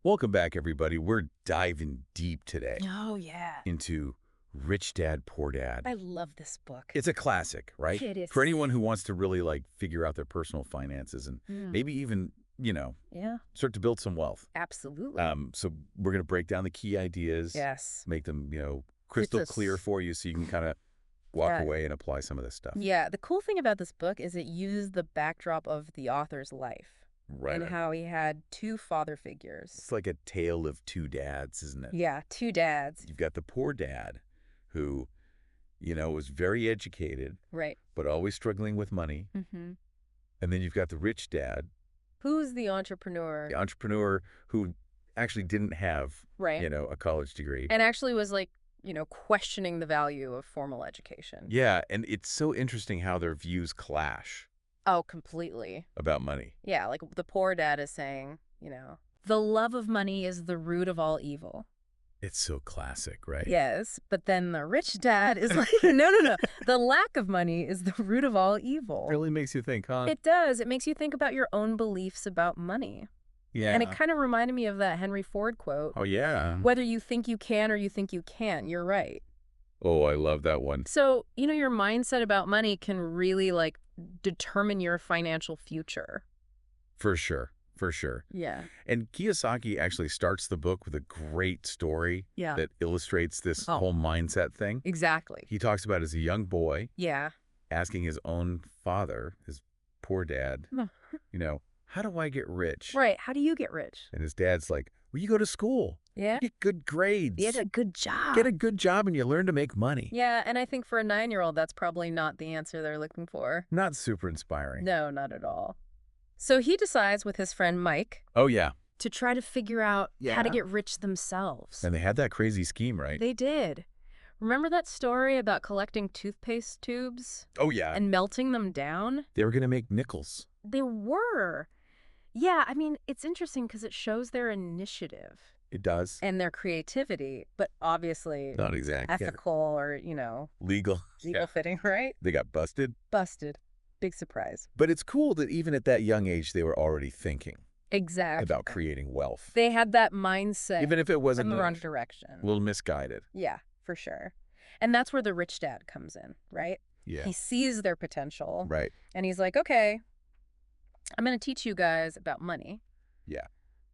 Welcome back, everybody. We're diving deep today Oh, yeah. into Rich Dad, Poor Dad. I love this book. It's a classic, right? It is. For anyone who wants to really figure out their personal finances and maybe even, Yeah, start to build some wealth. absolutely. So we're going to break down the key ideas, Yes. make them, crystal clear for you so you can kind of walk Yeah. away and apply some of this stuff. Yeah, the cool thing about this book is it used the backdrop of the author's life Right. and how he had two father figures. It's like a tale of two dads, isn't it? Yeah, two dads. You've got the poor dad who, was very educated, Right. but always struggling with money. Mm-hmm. And then you've got the rich dad, Who's the entrepreneur? the entrepreneur who actually didn't have, Right. a college degree. And actually was questioning the value of formal education. Yeah, and it's so interesting how their views clash Oh, completely. about money. Yeah, like the poor dad is saying, the love of money is the root of all evil. It's so classic, right? Yes, but then the rich dad is like, no. The lack of money is the root of all evil. Really makes you think, huh? It does. It makes you think about your own beliefs about money. Yeah. And it kind of reminded me of that Henry Ford quote. Oh, yeah. Whether you think you can or you think you can't, you're right. Oh, I love that one. So, your mindset about money can really determine your financial future. For sure. For sure. Yeah. And Kiyosaki actually starts the book with a great story Yeah. that illustrates this Oh. whole mindset thing. Exactly. He talks about as a young boy Yeah. asking his own father, his poor dad, how do I get rich? Right. How do you get rich? And his dad's like, well, you go to school. Yeah. You get good grades. Get a good job. Get a good job and you learn to make money. Yeah, and I think for a 9-year-old, that's probably not the answer they're looking for. Not super inspiring. No, not at all. So he decides with his friend Mike Oh, yeah. to try to figure out how to Yeah. get rich themselves. And they had that crazy scheme, right? They did. Remember that story about collecting toothpaste tubes Oh, yeah. and melting them down? They were going to make nickels. They were. Yeah, I mean, it's interesting because it shows their initiative It does. and their creativity, but obviously Not exactly. ethical or, Legal. legal Yeah. fitting, right? They got busted. Busted. Big surprise. But it's cool that even at that young age, they were already thinking Exactly. about creating wealth. They had that mindset Even if it wasn't in the a wrong direction. little misguided. Yeah, for sure. And that's where the rich dad comes in, right? Yeah. He sees their potential. Right. And he's like, okay, I'm going to teach you guys about money. Yeah.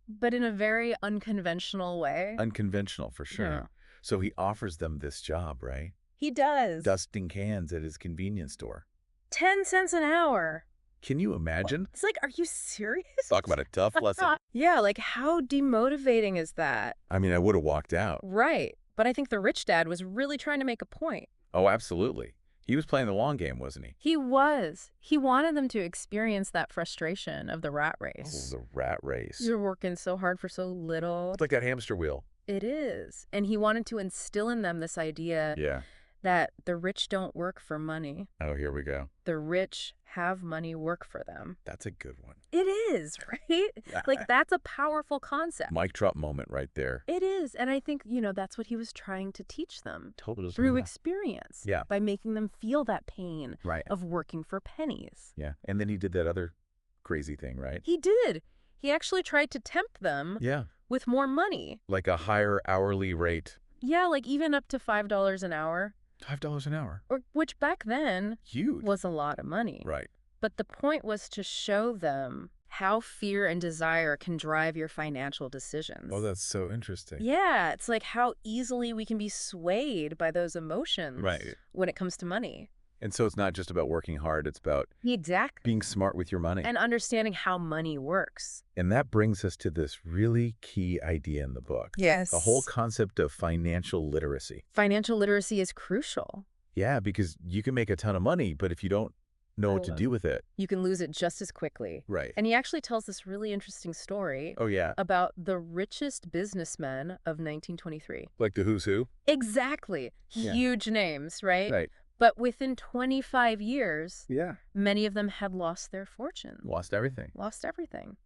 But in a very unconventional way. Unconventional for sure. Yeah. So he offers them this job, right? He does. Dusting cans at his convenience store. 10 cents an hour. Can you imagine? It's like, are you serious? Talk about a tough lesson. Yeah, like how demotivating is that? I mean, I would have walked out. Right. But I think the rich dad was really trying to make a point. Oh, absolutely. He was playing the long game, wasn't he? He was. He wanted them to experience that frustration of the rat Oh, race. the rat race. You're working so hard for so little. It's like that hamster wheel. It is. And he wanted to instill in them this idea Yeah. that the rich don't work for money. Oh, here we go. The rich have money work for them. That's a good one. It is, right? Like, that's a powerful concept. Mic drop moment right there. It is. And I think, that's what he was trying to teach them Totally. through experience. Yeah. By making them feel that pain Right. of working for pennies. Yeah. And then he did that other crazy thing, right? He did. He actually tried to tempt them Yeah. with more money. Like a higher hourly rate. Yeah, like even up to $5 an hour, $5 an hour. which back then Huge. was a lot of money. Right. But the point was to show them how fear and desire can drive your financial decisions. Oh, that's so interesting. Yeah, it's like how easily we can be swayed by those emotions Right. when it comes to money. And so it's not just about working hard. It's about Exactly. being smart with your money. And understanding how money works. And that brings us to this really key idea in the book. Yes. The whole concept of financial literacy. Financial literacy is crucial. Yeah, because you can make a ton of money, but if you don't know what to do with it. You can lose it just as quickly. Right. And he actually tells this really interesting story Oh, yeah. about the richest businessmen of 1923. Like the who's who? Exactly. Yeah. Huge names, right? Right. But within 25 years, Yeah. many of them had lost their fortunes. Lost everything. Lost everything.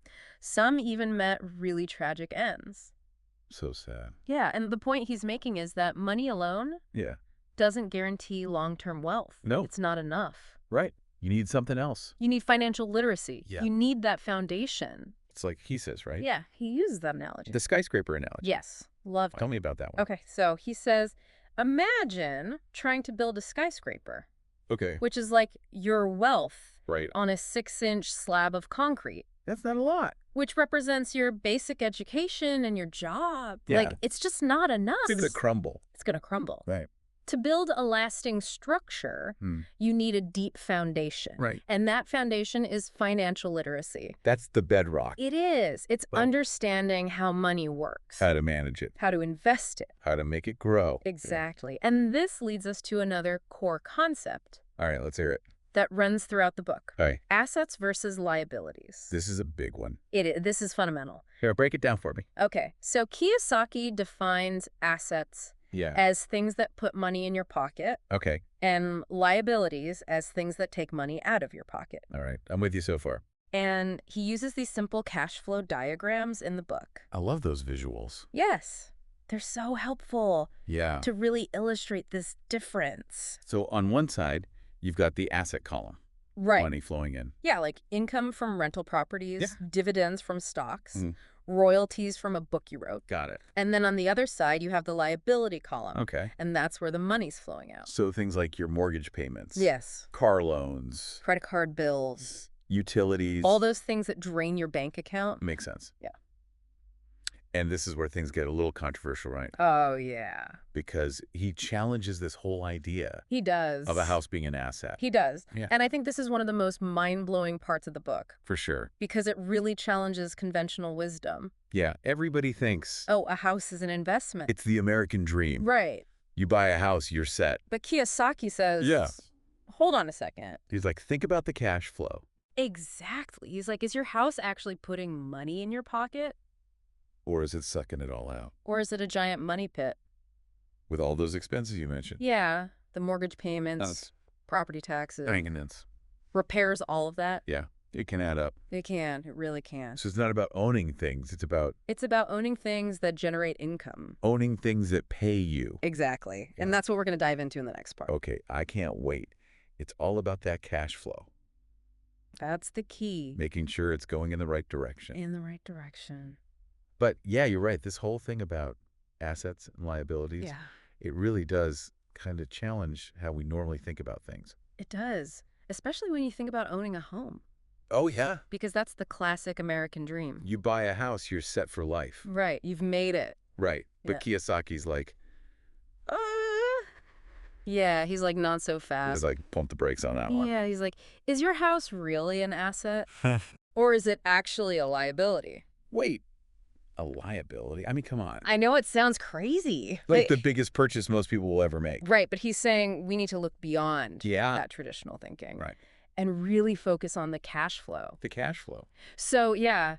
Some even met really tragic ends. So sad. Yeah, and the point he's making is that money alone Yeah. doesn't guarantee long-term wealth. No. It's not enough. Right. You need something else. You need financial literacy. Yeah. You need that foundation. It's like he says, right? Yeah, he uses that analogy. The skyscraper analogy. Yes, love Tell it. me about that one. Okay, so he says, imagine trying to build a skyscraper, Okay. which is like your wealth Right. on a 6-inch slab of concrete, That's not a lot. which represents your basic education and your job. Yeah. Like, it's just not enough. It's going to crumble. It's going to crumble. Right. To build a lasting structure, you need a deep foundation. Right. And that foundation is financial literacy. That's the bedrock. It is. It's understanding how money works. How to manage it. How to invest it. How to make it grow. Exactly. Yeah. And this leads us to another core concept. All right, let's hear it. That runs throughout the book. All right. Assets versus liabilities. This is a big one. This is fundamental. Here, break it down for me. Okay. So Kiyosaki defines assets as things that put money in your pocket. Okay. And liabilities as things that take money out of your pocket. All right. I'm with you so far. And he uses these simple cash flow diagrams in the book. I love those visuals. Yes. They're so helpful to really illustrate this difference. So on one side, you've got the asset column. Right. Money flowing in. Yeah, like income from rental properties, dividends from stocks, royalties from a book you wrote. Got it. And then on the other side, you have the liability column. Okay. And that's where the money's flowing out. So things like your mortgage payments. Yes. Car loans. Credit card bills. Utilities. All those things that drain your bank account. Makes sense. Yeah. And this is where things get a little controversial, right? Oh, yeah. Because he challenges this whole idea. He does. Of a house being an asset. He does. Yeah. And I think this is one of the most mind-blowing parts of the book. For sure. Because it really challenges conventional wisdom. Yeah. Everybody thinks, oh, a house is an investment. It's the American dream. Right. You buy a house, you're set. But Kiyosaki says, hold on a second. He's like, think about the cash flow. Exactly. He's like, is your house actually putting money in your pocket? Or is it sucking it all out? Or is it a giant money pit? With all those expenses you mentioned. Yeah. The mortgage payments, property taxes, maintenance, repairs, all of that. Yeah. It can add up. It can. It really can. So it's not about owning things. It's about owning things that generate income. Owning things that pay you. Exactly. Yeah. And that's what we're going to dive into in the next part. Okay. I can't wait. It's all about that cash flow. That's the key. Making sure it's going in the right direction. In the right direction. But yeah, you're right. This whole thing about assets and liabilities, it really does kind of challenge how we normally think about things. It does, especially when you think about owning a home. Oh, yeah. Because that's the classic American dream. You buy a house, you're set for life. Right. You've made it. Right. But Kiyosaki's like, yeah, he's like, not so fast. He's like, pump the brakes on that one. Yeah, he's like, is your house really an asset? Or is it actually a liability? Wait. A liability? I mean, come on. I know it sounds crazy. Like the biggest purchase most people will ever make. Right, but he's saying we need to look beyond that traditional thinking. Right. And really focus on the cash flow. The cash flow. So, yeah,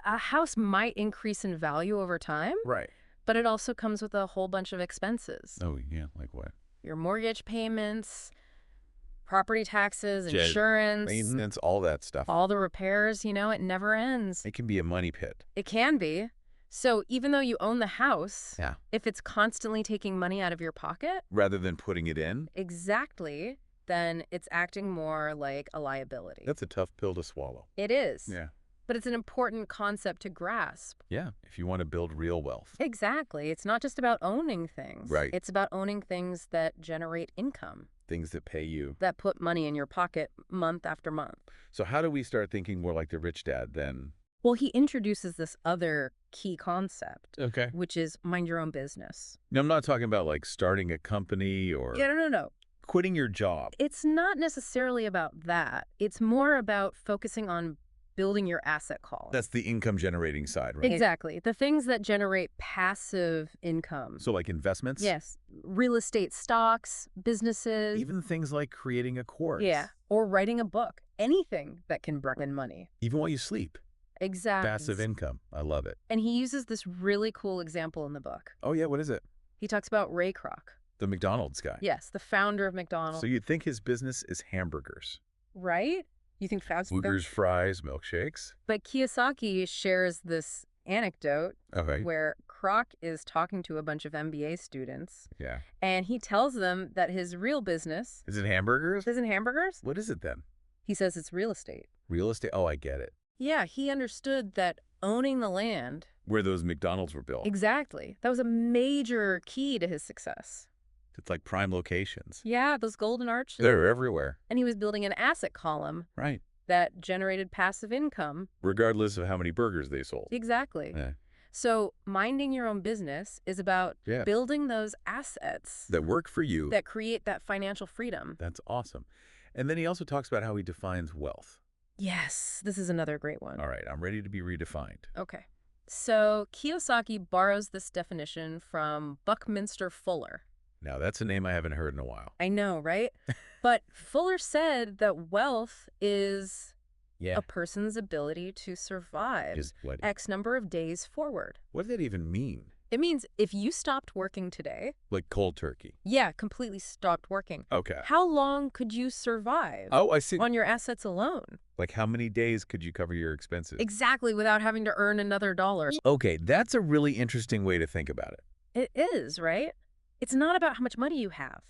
a house might increase in value over time. Right. But it also comes with a whole bunch of expenses. Oh, yeah, like what? Your mortgage payments, property taxes, insurance, maintenance, all that stuff. All the repairs, it never ends. It can be a money pit. It can be. So even though you own the house, if it's constantly taking money out of your pocket, rather than putting it in, exactly, then it's acting more like a liability. That's a tough pill to swallow. It is. Yeah. But it's an important concept to grasp. Yeah, if you want to build real wealth. Exactly. It's not just about owning things. Right. It's about owning things that generate income. Things that pay you. That put money in your pocket month after month. So how do we start thinking more like the rich dad then? Well, he introduces this other key concept. Okay. Which is mind your own business. Now, I'm not talking about like starting a company or... Yeah, no. Quitting your job. It's not necessarily about that. It's more about focusing on building your asset column. That's the income generating side, right? Exactly. The things that generate passive income. So like investments? Yes. Real estate stocks, businesses. Even things like creating a course. Yeah. Or writing a book. Anything that can bring in money. Even while you sleep. Exactly. Passive income. I love it. And he uses this really cool example in the book. Oh, yeah. What is it? He talks about Ray Kroc. The McDonald's guy. Yes, the founder of McDonald's. So you'd think his business is hamburgers. Right? You think fast food? Burgers, fries, milkshakes. But Kiyosaki shares this anecdote where Kroc is talking to a bunch of MBA students. Yeah. And he tells them that his real business... Is it hamburgers? Isn't hamburgers? What is it then? He says it's real estate. Real estate? Oh, I get it. Yeah, he understood that owning the land. Where those McDonald's were built. Exactly. That was a major key to his success. It's like prime locations. Yeah, those golden arches. They're everywhere. And he was building an asset column. Right. That generated passive income. Regardless of how many burgers they sold. Exactly. Yeah. So minding your own business is about building those assets. That work for you. That create that financial freedom. That's awesome. And then he also talks about how he defines wealth. Yes, this is another great one. All right, I'm ready to be redefined. Okay. So Kiyosaki borrows this definition from Buckminster Fuller. Now, that's a name I haven't heard in a while. I know, right? But Fuller said that wealth is a person's ability to survive X number of days forward. What does that even mean? It means if you stopped working today. Like cold turkey? Yeah, completely stopped working. Okay. How long could you survive? Oh, I see. On your assets alone? Like how many days could you cover your expenses? Exactly, without having to earn another dollar. Okay, that's a really interesting way to think about it. It is, right? It's not about how much money you have.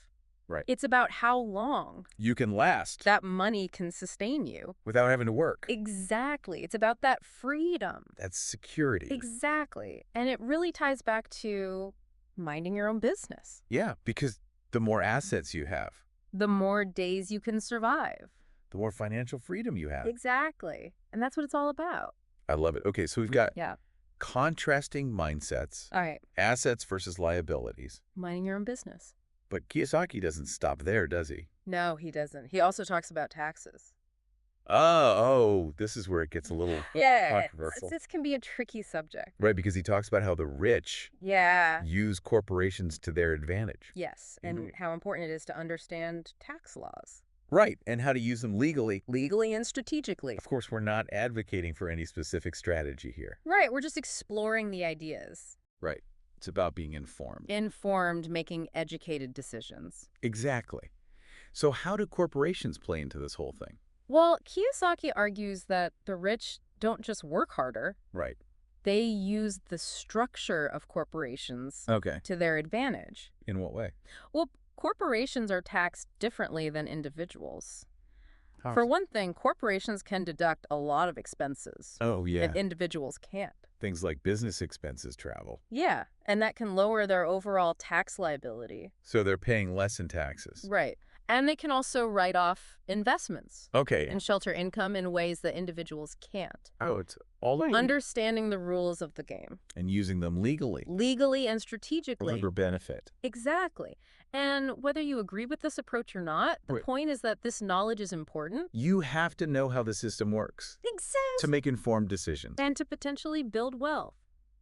Right. It's about how long you can last. That money can sustain you. Without having to work. Exactly. It's about that freedom. That's security. Exactly. And it really ties back to minding your own business. Yeah, because the more assets you have. The more days you can survive. The more financial freedom you have. Exactly. And that's what it's all about. I love it. Okay, so we've got contrasting mindsets. All right. Assets versus liabilities. Minding your own business. But Kiyosaki doesn't stop there, does he? No, he doesn't. He also talks about taxes. Oh, this is where it gets a little controversial. This can be a tricky subject. Right, because he talks about how the rich use corporations to their advantage. Yes, and how important it is to understand tax laws. Right, and how to use them legally. Legally and strategically. Of course, we're not advocating for any specific strategy here. Right, we're just exploring the ideas. Right. It's about being informed. Informed, making educated decisions. Exactly. So how do corporations play into this whole thing? Well, Kiyosaki argues that the rich don't just work harder. Right. They use the structure of corporations to their advantage. In what way? Well, corporations are taxed differently than individuals. How? For one thing, corporations can deduct a lot of expenses. Oh, yeah. That individuals can't. Things like business expenses, travel. Yeah, and that can lower their overall tax liability. So they're paying less in taxes. Right. And they can also write off investments. Okay. And shelter income in ways that individuals can't. Oh, it's all understanding the rules of the game. And using them legally. Legally and strategically. For benefit. Exactly. And whether you agree with this approach or not, the point is that this knowledge is important. You have to know how the system works. Exactly. To make informed decisions. And to potentially build wealth.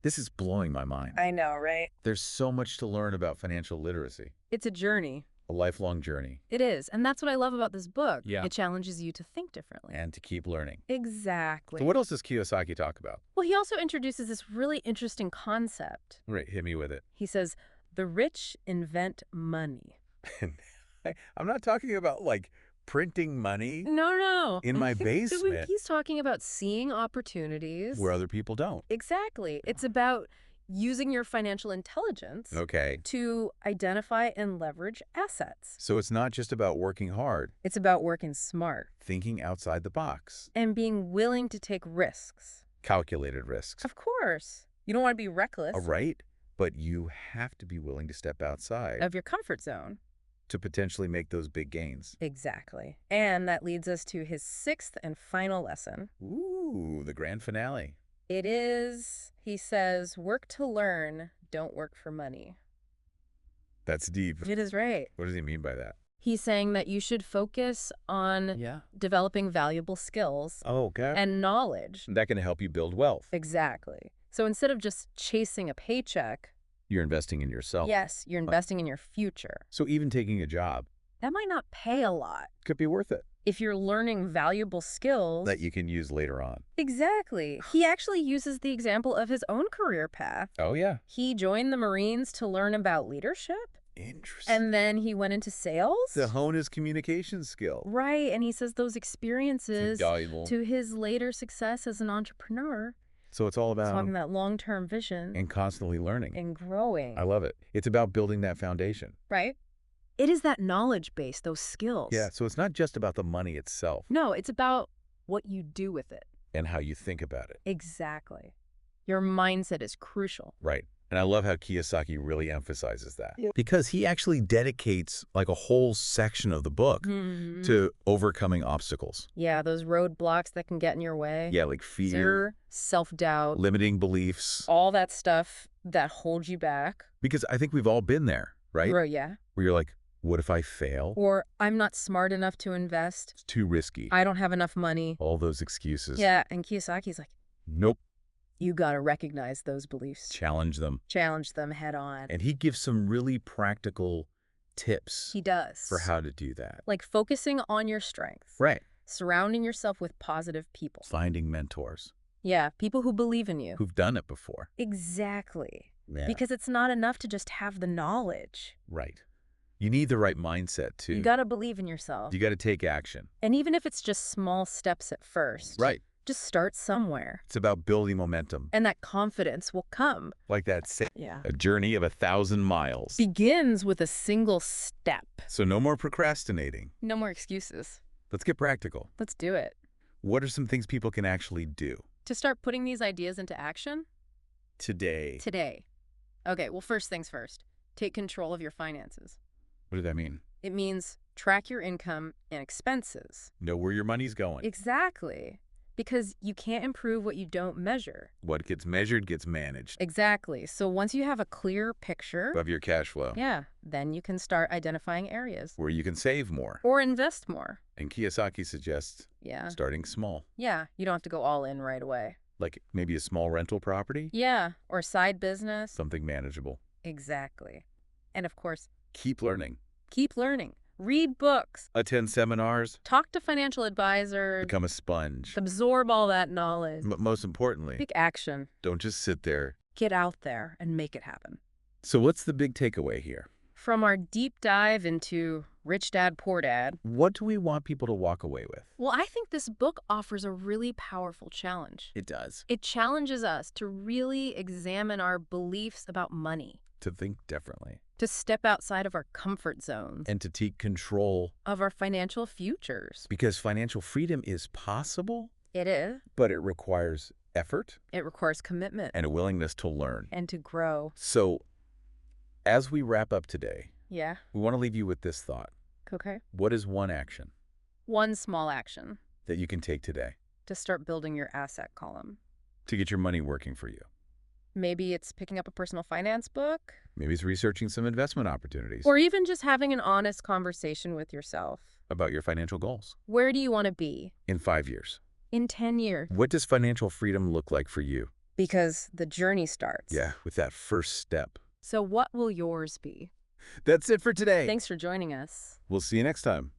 This is blowing my mind. I know, right? There's so much to learn about financial literacy. It's a journey. A lifelong journey. It is. And that's what I love about this book. Yeah. It challenges you to think differently. And to keep learning. Exactly. So what else does Kiyosaki talk about? Well, he also introduces this really interesting concept. Right, hit me with it. He says, the rich invent money. I'm not talking about, like, printing money. No. In my basement. He's talking about seeing opportunities. Where other people don't. Exactly. It's about using your financial intelligence to identify and leverage assets. So it's not just about working hard. It's about working smart. Thinking outside the box. And being willing to take risks. Calculated risks. Of course. You don't want to be reckless. Right. But you have to be willing to step outside. Of your comfort zone. To potentially make those big gains. Exactly. And that leads us to his sixth and final lesson. Ooh, the grand finale. It is, he says, work to learn, don't work for money. That's deep. It is right. What does he mean by that? He's saying that you should focus on developing valuable skills and knowledge. That can help you build wealth. Exactly. So instead of just chasing a paycheck, you're investing in yourself. Yes, you're investing in your future. So even taking a job. That might not pay a lot. Could be worth it. If you're learning valuable skills. That you can use later on. Exactly. He actually uses the example of his own career path. Oh, yeah. He joined the Marines to learn about leadership. Interesting. And then he went into sales. To hone his communication skill. Right. And he says those experiences to his later success as an entrepreneur. So it's all about having that long-term vision. And constantly learning. And growing. I love it. It's about building that foundation. Right. It is that knowledge base, those skills. Yeah, so it's not just about the money itself. No, it's about what you do with it. and how you think about it. Exactly. Your mindset is crucial. Right. And I love how Kiyosaki really emphasizes that. Yeah. Because he actually dedicates like a whole section of the book to overcoming obstacles. Yeah, those roadblocks that can get in your way. Yeah, like fear, self-doubt, limiting beliefs. All that stuff that holds you back. Because I think we've all been there, right? Right, yeah. Where you're like, what if I fail? Or I'm not smart enough to invest. It's too risky. I don't have enough money. All those excuses. Yeah, and Kiyosaki's like, nope. You got to recognize those beliefs. Challenge them. Challenge them head on. And he gives some really practical tips. He does. For how to do that. Like focusing on your strengths. Right. Surrounding yourself with positive people. Finding mentors. Yeah, people who believe in you. Who've done it before. Exactly. Yeah. Because it's not enough to just have the knowledge. Right. You need the right mindset, too. You got to believe in yourself. You got to take action. And even if it's just small steps at first. Right. Just start somewhere. It's about building momentum. And that confidence will come. Like that saying, a journey of 1,000 miles. Begins with a single step. So no more procrastinating. No more excuses. Let's get practical. Let's do it. What are some things people can actually do? To start putting these ideas into action? Today. Okay, well, first things first. Take control of your finances. What does that mean? It means track your income and expenses. Know where your money's going. Exactly. Because you can't improve what you don't measure. What gets measured gets managed. Exactly. So once you have a clear picture of your cash flow. Yeah, then you can start identifying areas. Where you can save more. Or invest more. And Kiyosaki suggests starting small. Yeah, you don't have to go all in right away. Like maybe a small rental property? Yeah, or side business. Something manageable. Exactly. And of course, keep learning. Keep learning. Read books. Attend seminars. Talk to financial advisors. Become a sponge. Absorb all that knowledge. But most importantly, take action. Don't just sit there. Get out there and make it happen. So what's the big takeaway here? From our deep dive into Rich Dad, Poor Dad. What do we want people to walk away with? Well, I think this book offers a really powerful challenge. It does. It challenges us to really examine our beliefs about money. To think differently. To step outside of our comfort zones. And to take control of our financial futures. Because financial freedom is possible. It is. But it requires effort. It requires commitment. And a willingness to learn. And to grow. So, as we wrap up today, we want to leave you with this thought. Okay. What is one action? One small action. That you can take today. To start building your asset column. To get your money working for you. Maybe it's picking up a personal finance book. Maybe it's researching some investment opportunities. Or even just having an honest conversation with yourself. About your financial goals. Where do you want to be? In 5 years. In 10 years. What does financial freedom look like for you? Because the journey starts. Yeah, with that first step. So what will yours be? That's it for today. Thanks for joining us. We'll see you next time.